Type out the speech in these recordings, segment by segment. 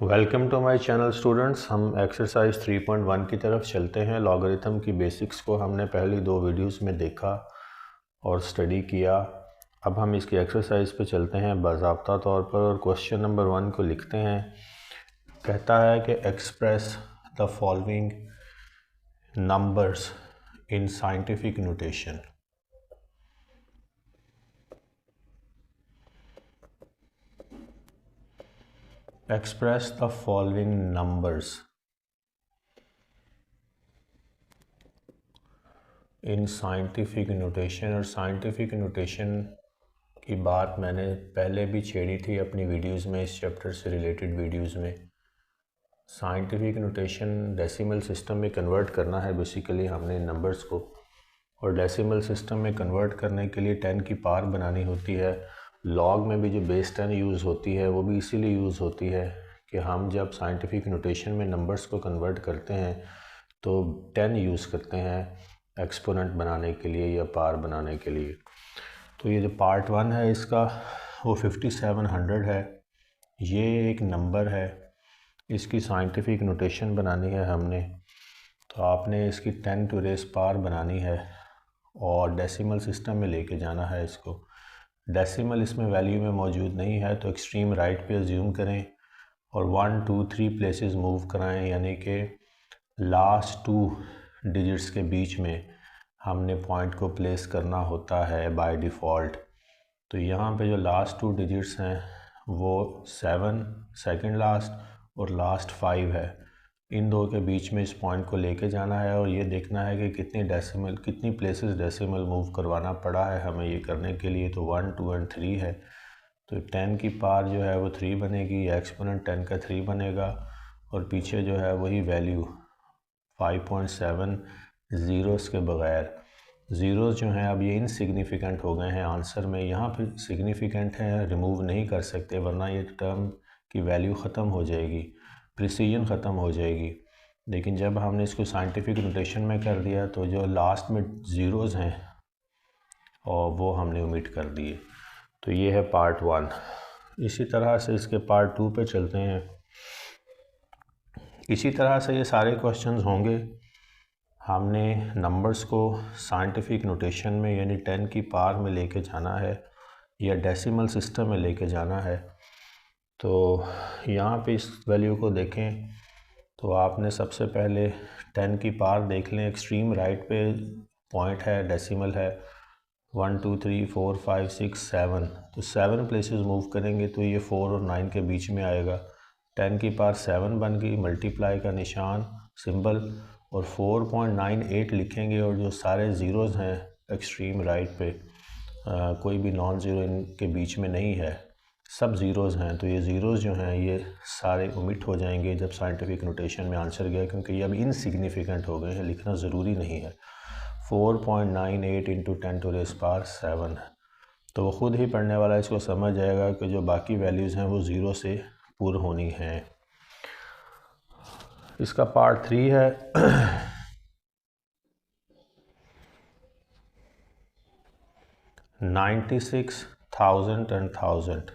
Welcome to my channel students. हम exercise 3.1 की तरफ चलते हैं। लॉगरिथम की बेसिक्स को हमने पहली दो वीडियोस में देखा और स्टडी किया। अब हम इसकी एक्सरसाइज पे चलते हैं बाज़ाब्ता तौर पर और क्वेश्चन नंबर 1 को लिखते हैं। कहता है कि express the following numbers in scientific notation. Express the following numbers in scientific notation. और साइंटिफिक नोटेशन की बात मैंने पहले भी छेड़ी थी अपनी वीडियोस में, इस चैप्टर से रिलेटेड वीडियोस में। साइंटिफिक नोटेशन डेसिमल सिस्टम में कन्वर्ट करना है बेसिकली हमने नंबर्स को, और डेसिमल सिस्टम में कन्वर्ट करने के लिए 10 की पावर बनानी होती है। लॉग में भी जो बेस 10 यूज़ होती है वो भी इसीलिए यूज़ होती है कि हम जब साइंटिफिक नोटेशन में नंबर्स को कन्वर्ट करते हैं तो 10 यूज़ करते हैं एक्सपोनेंट बनाने के लिए या पावर बनाने के लिए। तो ये जो पार्ट 1 है इसका वो 5700 है। ये एक नंबर है, इसकी साइंटिफिक नोटेशन बनानी है हमने। तो आपने इसकी 10 टू रेस पावर बनानी है और डेसिमल सिस्टम में लेके जाना है इसको। डेसिमल इसमें वैल्यू में मौजूद नहीं है तो एक्सट्रीम राइट पे अज्यूम करें और 1 2 3 प्लेसेस मूव कराएं, यानी कि लास्ट 2 डिजिट्स के बीच में हमने पॉइंट को प्लेस करना होता है बाय डिफ़ॉल्ट। तो यहाँ पे जो लास्ट 2 डिजिट्स हैं वो 7 सेकंड लास्ट और लास्ट 5 है। इन दो के बीच में इस पॉइंट को लेके जाना है और ये देखना है कि कितनी प्लेसेस डेसिमल मूव करवाना पड़ा है हमें ये करने के लिए। तो 1 2 और 3 है, तो 10 की पावर जो है वो 3 बनेगी, एक्सपोनेंट 10 का 3 बनेगा और पीछे जो है वही वैल्यू 5.7 ज़ीरोस के बगैर। ज़ीरोस जो हैं अब ये इनसिग्निफिकेंट हो गए हैं आंसर में, यहाँ पे सिग्निफिकेंट हैं, रिमूव नहीं कर सकते वरना ये टर्म की वैल्यू ख़त्म हो जाएगी, प्रिसीजन ख़त्म हो जाएगी। लेकिन जब हमने इसको साइंटिफिक नोटेशन में कर दिया तो जो लास्ट में ज़ीरोज़ हैं और वो हमने ओमिट कर दिए। तो ये है पार्ट 1। इसी तरह से इसके पार्ट 2 पे चलते हैं। इसी तरह से ये सारे क्वेश्चंस होंगे। हमने नंबर्स को साइंटिफिक नोटेशन में यानी 10 की पावर में लेके जाना है या डेसिमल सिस्टम में लेके जाना है। तो यहाँ पे इस वैल्यू को देखें तो आपने सबसे पहले 10 की पावर देख लें। एक्सट्रीम राइट पे पॉइंट है, डेसिमल है, 1 2 3 4 5 6 7। तो 7 प्लेसेस मूव करेंगे तो ये 4 और 9 के बीच में आएगा। 10 की पावर 7 बन गई, मल्टीप्लाई का निशान सिंबल और 4.98 लिखेंगे और जो सारे ज़ीरोज़ हैं एक्सट्रीम राइट पे कोई भी नॉन ज़ीरो इनके बीच में नहीं है, सब ज़ीरोज़ हैं। तो ये ज़ीरोज़ जो हैं ये सारे ओमिट हो जाएंगे जब साइंटिफिक नोटेशन में आंसर गया, क्योंकि ये अब इनसिग्निफिकेंट हो गए हैं, लिखना ज़रूरी नहीं है। 4.98 इंटू 10 टू रेस पावर 7 है। तो वो ख़ुद ही पढ़ने वाला इसको समझ जाएगा कि जो बाकी वैल्यूज़ हैं वो ज़ीरो से पूर्ण होनी हैं। इसका पार्ट 3 है। 96,000 and 1000।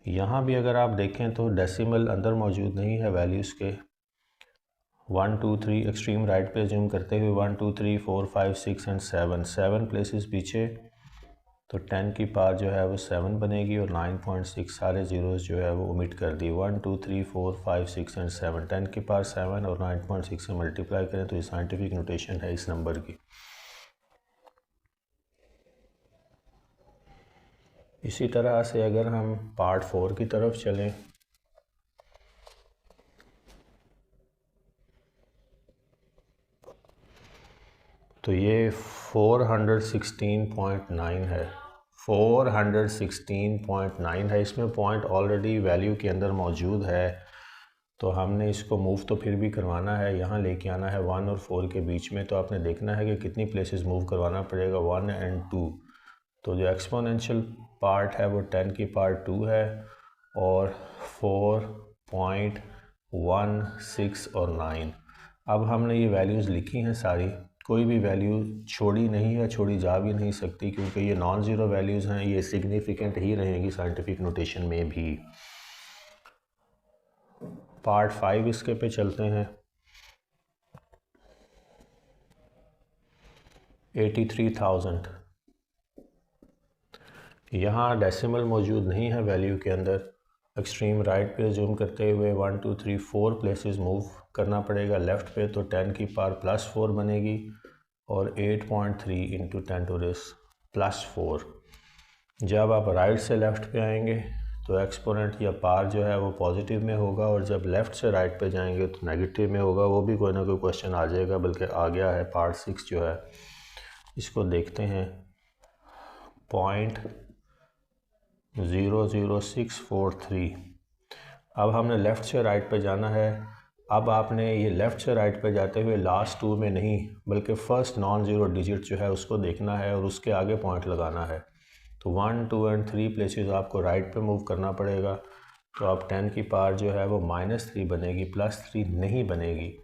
यहाँ भी अगर आप देखें तो डेसिमल अंदर मौजूद नहीं है वैल्यूज़ के। 1 2 3 एक्सट्रीम राइट पे जूम करते हुए 1 2 3 4 5 6 एंड 7 प्लेसेस पीछे। तो 10 की पावर जो है वो 7 बनेगी और 9.6 सारे ज़ीरोज़ जो है वो ओमिट कर दिए। 1 2 3 4 5 6 एंड 7, 10 की पावर 7 और 9.6 से मल्टीप्लाई करें तो ये साइंटिफिक नोटेशन है इस नंबर की। इसी तरह से अगर हम पार्ट 4 की तरफ चलें तो ये 416.9 है। 416.9 है, इसमें पॉइंट ऑलरेडी वैल्यू के अंदर मौजूद है तो हमने इसको मूव तो फिर भी करवाना है, यहाँ लेके आना है 1 और 4 के बीच में। तो आपने देखना है कि कितनी प्लेसेस मूव करवाना पड़ेगा, 1 और 2। तो जो एक्सपोनेंशियल पार्ट है वो 10 की पावर 2 है और 4.16 और 9। अब हमने ये वैल्यूज़ लिखी हैं सारी, कोई भी वैल्यू छोड़ी नहीं है, छोड़ी जा भी नहीं सकती क्योंकि ये नॉन ज़ीरो वैल्यूज़ हैं, ये सिग्निफिकेंट ही रहेंगी साइंटिफिक नोटेशन में भी। पार्ट 5 इसके पे चलते हैं। 83,000। यहाँ डेसिमल मौजूद नहीं है वैल्यू के अंदर। एक्सट्रीम राइट पे जूम करते हुए 1 2 3 4 प्लेसेस मूव करना पड़ेगा लेफ़्ट पे, तो 10 की पावर +4 बनेगी और 8.3 इंटू 10 टू रेस +4। जब आप राइट से लेफ़्ट पे आएंगे तो एक्सपोनेंट या पार जो है वो पॉजिटिव में होगा, और जब लेफ़्ट से राइट पे जाएंगे तो नेगेटिव में होगा। वो भी कोई ना कोई क्वेश्चन आ जाएगा, बल्कि आ गया है। पार्ट 6 जो है इसको देखते हैं। 0.00643। अब हमने लेफ़्ट से राइट पे जाना है। अब आपने ये लेफ़्ट से राइट पे जाते हुए लास्ट 2 में नहीं, बल्कि फ़र्स्ट नॉन ज़ीरो डिजिट जो है उसको देखना है और उसके आगे पॉइंट लगाना है। तो 1 2 एंड 3 प्लेसेस आपको राइट पे मूव करना पड़ेगा। तो अब 10 की पावर जो है वो -3 बनेगी, +3 नहीं बनेगी।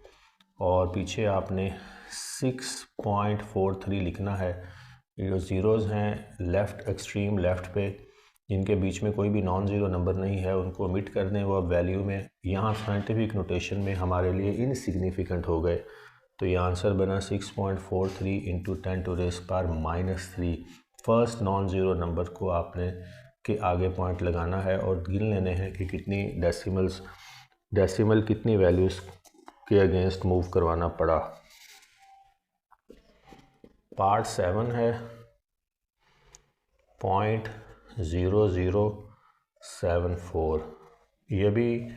और पीछे आपने 6.43 लिखना है। ये जो ज़ीरोज़ हैं लेफ़्ट, एक्सट्रीम लेफ़्ट पे, जिनके बीच में कोई भी नॉन ज़ीरो नंबर नहीं है, उनको ओमिट कर दें। वो अब वैल्यू में यहाँ साइंटिफिक नोटेशन में हमारे लिए इनसिग्निफिकेंट हो गए। तो ये आंसर बना 6.43 into 10 to raise power -3। First non zero number को आपने के आगे पॉइंट लगाना है और गिन लेने हैं कि कितनी डेसिमल कितनी वैल्यूज़ के अगेंस्ट मूव करवाना पड़ा। पार्ट 7 है 0.0074। ये भी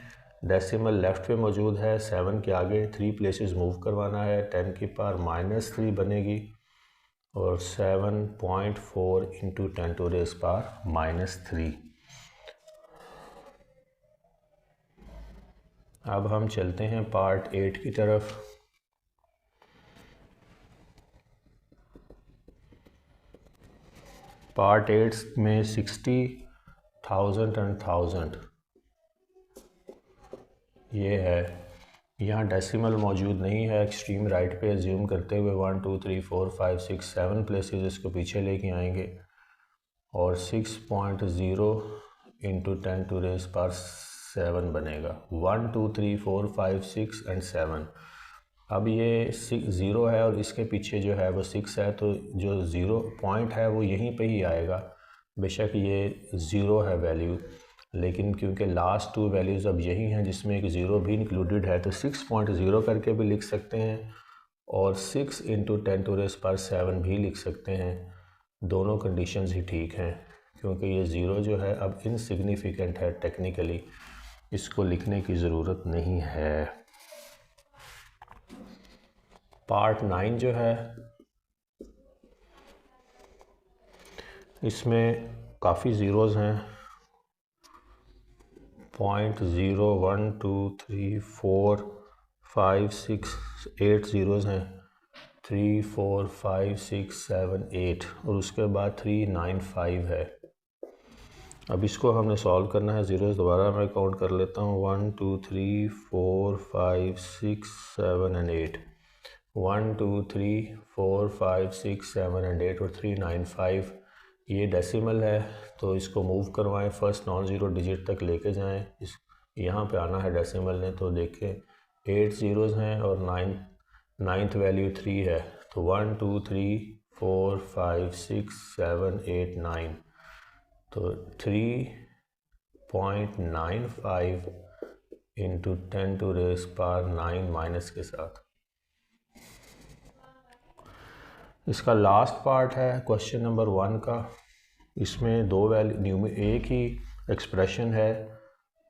डेसिमल लेफ़्ट पे मौजूद है। 7 के आगे 3 प्लेसेस मूव करवाना है। 10 की पावर -3 बनेगी और 7.4 इंटू 10 टू रेस पावर -3। अब हम चलते हैं पार्ट 8 की तरफ। पार्ट 8 में 60,000 एंड 1000 ये है। यहाँ डेसिमल मौजूद नहीं है। एक्सट्रीम राइट पे ज्यूम करते हुए 1 2 3 4 5 6 7 प्लेसेस इसको पीछे लेके आएंगे और 6.0 इंटू 10 टू रेस पावर 7 बनेगा। 1 2 3 4 5 6 एंड 7। अब ये 0 है और इसके पीछे जो है वो 6 है, तो जो 0 पॉइंट है वो यहीं पे ही आएगा। बेशक ये 0 है वैल्यू, लेकिन क्योंकि लास्ट 2 वैल्यूज़ अब यही हैं जिसमें एक 0 भी इंक्लूडेड है, तो 6.0 करके भी लिख सकते हैं और 6 इंटू 10 टू रेस पावर 7 भी लिख सकते हैं। दोनों कंडीशंस ही ठीक हैं, क्योंकि ये 0 जो है अब इनसिग्निफिकेंट है टेक्निकली, इसको लिखने की ज़रूरत नहीं है। पार्ट 9 जो है इसमें काफ़ी ज़ीरोज़ हैं। 0.01 2 3 4 5 6 8 ज़ीरोज़ हैं। 3 4 5 6 7 8 और उसके बाद 3 9 5 है। अब इसको हमने सॉल्व करना है। ज़ीरोज़ दोबारा मैं काउंट कर लेता हूँ। 1 2 3 4 5 6 7 एंड 8। 1 2 3 4 5 6 7 एंड 8 और 3 9 5 ये डेसिमल है, तो इसको मूव करवाएं। फर्स्ट नॉन ज़ीरो डिजिट तक लेके जाएं। इस यहाँ पे आना है डेसिमल ने, तो देखें 8 ज़ीरोज़ हैं और नाइन्थ वैल्यू 3 है। तो 1 2 3 4 5 6 7 8 9, तो 3.95 into 10 to raise power 9 minus के साथ। इसका लास्ट पार्ट है क्वेश्चन नंबर 1 का। इसमें दो वैल्यू, एक ही एक्सप्रेशन है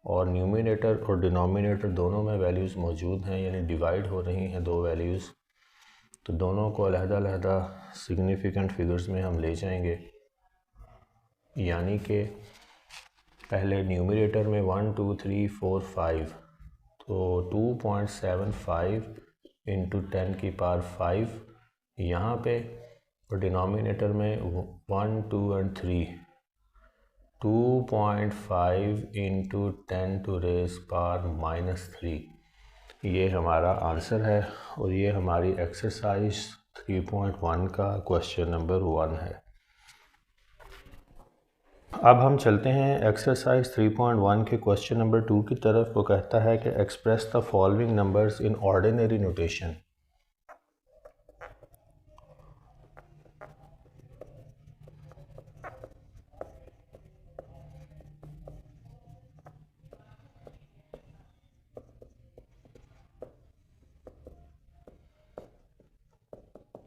और न्यूमिनेटर और डिनोमिनेटर दोनों में वैल्यूज़ मौजूद हैं, यानी डिवाइड हो रही हैं दो वैल्यूज़। तो दोनों को अलहदा सिग्निफिकेंट फिगर्स में हम ले जाएंगे, यानी कि पहले न्यूमिनेटर में 1 2 3 4 5, तो 2.75 इंटू 10 की पावर 5 यहाँ पे, और डिनोमिनेटर में 1 2 and 3 2.5 into 10 to raise power -3। ये हमारा आंसर है और ये हमारी एक्सरसाइज 3.1 का क्वेश्चन नंबर 1 है। अब हम चलते हैं एक्सरसाइज 3.1 के क्वेश्चन नंबर 2 की तरफ। वो कहता है कि express the following numbers in ordinary notation.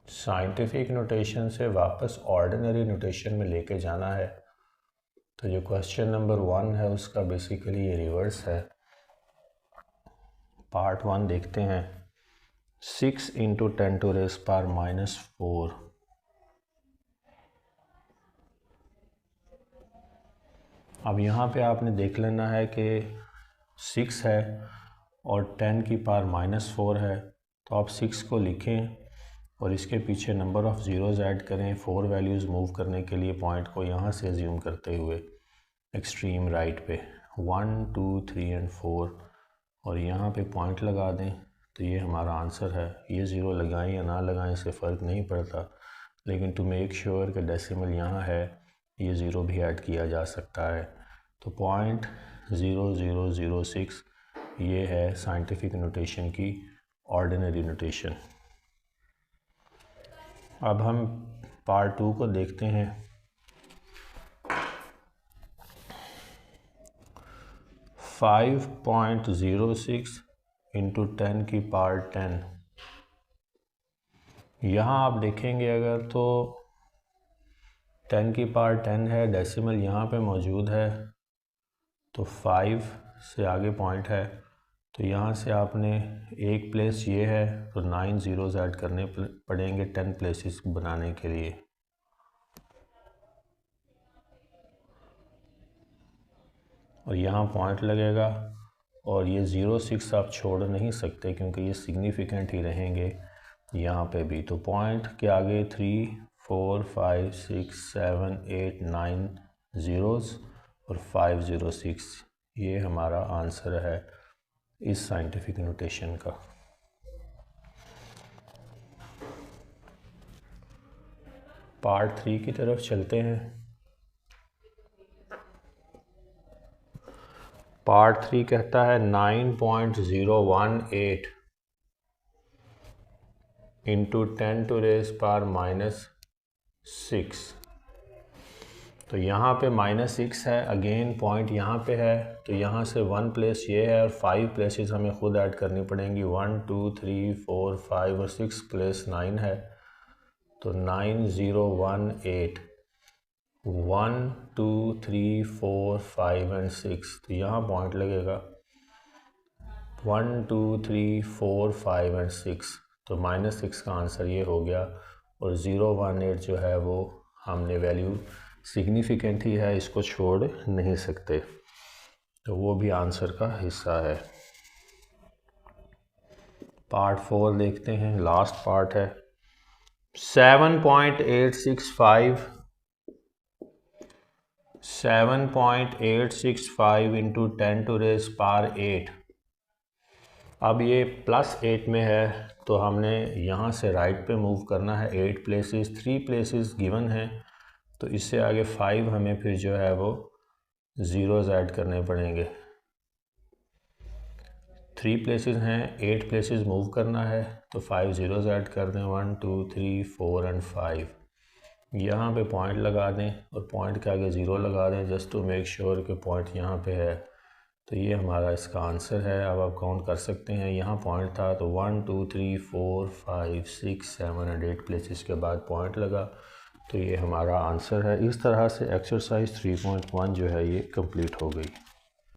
Scientific notation से वापस ऑर्डिनरी नोटेशन में लेके जाना है। तो जो क्वेश्चन नंबर 1 है उसका बेसिकली ये रिवर्स है। पार्ट 1 देखते हैं। 6 इंटू 10 टू रेस पावर -4। अब यहाँ पे आपने देख लेना है कि 6 है और 10 की पावर -4 है, तो आप 6 को लिखें और इसके पीछे नंबर ऑफ़ ज़ीरोज़ ऐड करें 4 वैल्यूज़ मूव करने के लिए पॉइंट को यहाँ से अज्यूम करते हुए एक्सट्रीम राइट पे 1 2 3 एंड 4 और यहाँ पे पॉइंट लगा दें। तो ये हमारा आंसर है। ये ज़ीरो लगाएं या ना लगाएं इससे फ़र्क नहीं पड़ता, लेकिन टू मेक श्योर कि डेसिमल यहाँ है ये ज़ीरो भी ऐड किया जा सकता है। तो 0.0006 ये है साइंटिफिक नोटेशन की ऑर्डिनरी नोटेशन। अब हम पार्ट 2 को देखते हैं। 5.06 इंटू 10 की पावर 10। यहाँ आप देखेंगे अगर तो 10 की पावर 10 है, डेसिमल यहाँ पे मौजूद है, तो 5 से आगे पॉइंट है, तो यहाँ से आपने एक प्लेस ये है तो 9 ज़ीरोज़ ऐड करने पड़ेंगे 10 प्लेसेस बनाने के लिए। और यहाँ पॉइंट लगेगा और ये 0.6 आप छोड़ नहीं सकते क्योंकि ये सिग्निफिकेंट ही रहेंगे यहाँ पे भी। तो पॉइंट के आगे 3 4 5 6 7 8 9 ज़ीरोज़ और 506 ये हमारा आंसर है इस साइंटिफिक नोटेशन का। पार्ट 3 की तरफ चलते हैं। पार्ट 3 कहता है 9.018 इंटू 10 टू रेस पावर -6। तो यहाँ पे -6 है, अगेन पॉइंट यहाँ पे है, तो यहाँ से 1 प्लेस ये है और 5 प्लेसेस हमें खुद ऐड करनी पड़ेंगी। 1 2 3 4 5 और 6 प्लेस 9 है, तो 9018 1 2 3 4 5 एंड 6। तो यहाँ पॉइंट लगेगा 1 2 3 4 5 एंड 6, तो -6 का आंसर ये हो गया। और 018 जो है वो हमने वैल्यू सिग्निफिकेंट ही है, इसको छोड़ नहीं सकते, तो वो भी आंसर का हिस्सा है। पार्ट 4 देखते हैं, लास्ट पार्ट है। 7.865 इंटू 10 टू रेस पावर 8। अब ये +8 में है, तो हमने यहाँ से राइट पे मूव करना है 8 प्लेसेस, 3 प्लेसेस गिवन हैं, तो इससे आगे 5 हमें फिर जो है वो ज़ीरोज़ ऐड करने पड़ेंगे। 3 प्लेसेस हैं, 8 प्लेसेस मूव करना है, तो 5 ज़ीरोज़ ऐड कर दें, 1 2 3 4 एंड 5। यहाँ पे पॉइंट लगा दें और पॉइंट के आगे ज़ीरो लगा दें जस्ट टू मेक श्योर कि पॉइंट यहाँ पे है। तो ये हमारा इसका आंसर है। अब आप काउंट कर सकते हैं, यहाँ पॉइंट था तो 1 2 3 4 5 6 7 एंड 8 प्लेसेस के बाद पॉइंट लगा, तो ये हमारा आंसर है। इस तरह से एक्सरसाइज 3.1 जो है ये कंप्लीट हो गई।